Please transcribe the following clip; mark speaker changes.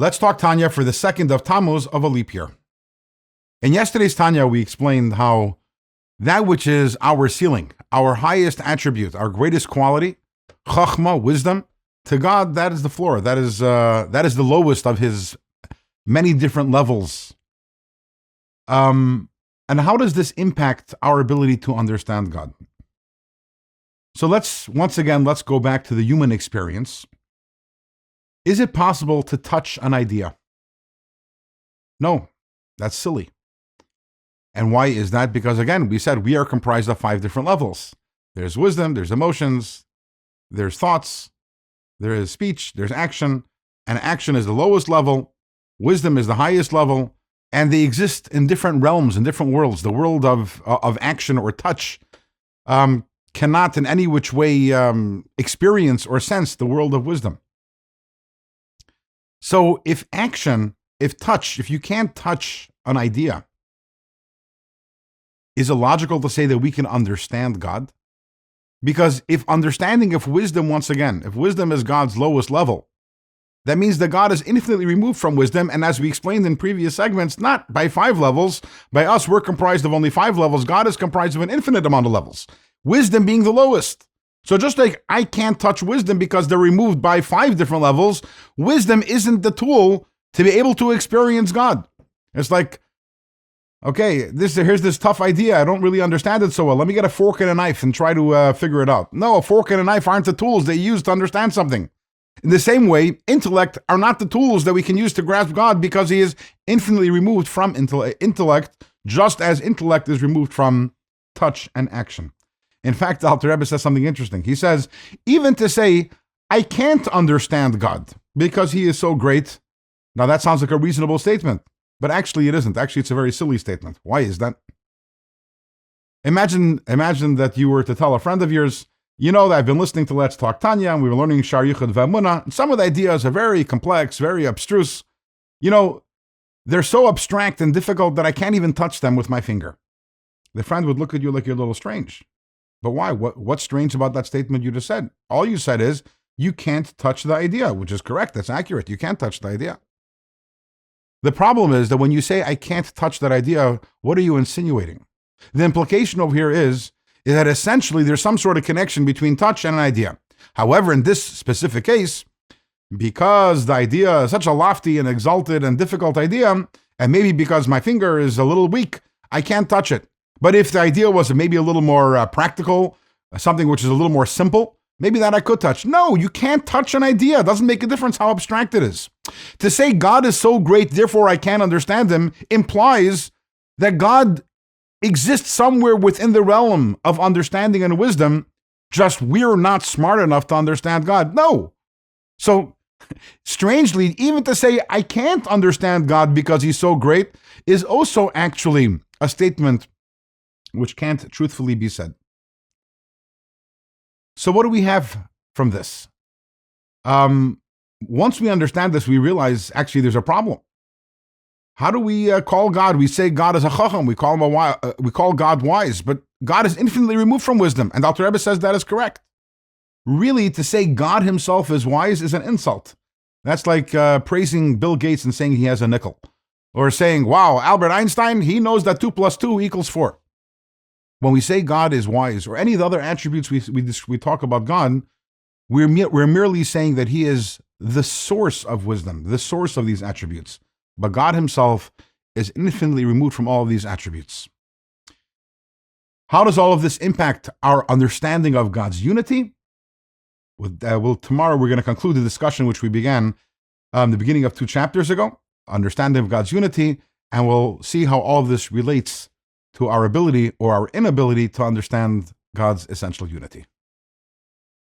Speaker 1: Let's talk Tanya for the 2nd of Tamuz of a leap year. In yesterday's Tanya, we explained how that which is our ceiling, our highest attribute, our greatest quality, chachma, wisdom, to God, that is the floor. That is the lowest of His many different levels. And how does this impact our ability to understand God? So let's go back to the human experience. Is it possible to touch an idea? No, that's silly. And why is that? Because again, we said we are comprised of 5 different levels. There's wisdom, there's emotions, there's thoughts, there is speech, there's action, and action is the lowest level, wisdom is the highest level, and they exist in different realms, in different worlds. The world of action or touch cannot in any which way experience or sense the world of wisdom. So if you can't touch an idea, is it logical to say that we can understand God? Because if wisdom is God's lowest level, that means that God is infinitely removed from wisdom, and as we explained in previous segments, not by 5 levels. By us, we're comprised of only 5 levels. God is comprised of an infinite amount of levels, wisdom being the lowest. So just like I can't touch wisdom because they're removed by 5 different levels, wisdom isn't the tool to be able to experience God. It's like, okay, here's this tough idea. I don't really understand it so well. Let me get a fork and a knife and try to figure it out. No, a fork and a knife aren't the tools they use to understand something. In the same way, intellect are not the tools that we can use to grasp God because He is infinitely removed from intellect, just as intellect is removed from touch and action. In fact, the Alter Rebbe says something interesting. He says, even to say, I can't understand God because He is so great. Now that sounds like a reasonable statement, but actually it isn't. Actually, it's a very silly statement. Why is that? Imagine that you were to tell a friend of yours, you know that I've been listening to Let's Talk Tanya, and we were learning Shar Yichud V'Emunah, and some of the ideas are very complex, very abstruse. You know, they're so abstract and difficult that I can't even touch them with my finger. The friend would look at you like you're a little strange. But why? What's strange about that statement you just said? All you said is, you can't touch the idea, which is correct. That's accurate. You can't touch the idea. The problem is that when you say, I can't touch that idea, what are you insinuating? The implication over here is that essentially there's some sort of connection between touch and an idea. However, in this specific case, because the idea is such a lofty and exalted and difficult idea, and maybe because my finger is a little weak, I can't touch it. But if the idea was maybe a little more practical, something which is a little more simple, maybe that I could touch. No, you can't touch an idea. It doesn't make a difference how abstract it is. To say God is so great, therefore I can't understand Him, implies that God exists somewhere within the realm of understanding and wisdom, just we're not smart enough to understand God. No. So, strangely, even to say I can't understand God because He's so great is also actually a statement which can't truthfully be said. So what do we have from this? Once we understand this, we realize actually there's a problem. How do we call God? We say God is a chacham. We call God wise, but God is infinitely removed from wisdom, and Alter Rebbe says that is correct. Really, to say God Himself is wise is an insult. That's like praising Bill Gates and saying he has a nickel, or saying, "Wow, Albert Einstein, he knows that 2 + 2 = 4." When we say God is wise, or any of the other attributes we talk about God, we're merely saying that He is the source of wisdom, the source of these attributes. But God Himself is infinitely removed from all of these attributes. How does all of this impact our understanding of God's unity? Tomorrow we're going to conclude the discussion which we began the beginning of 2 chapters ago, understanding of God's unity, and we'll see how all of this relates to our ability or our inability to understand God's essential unity.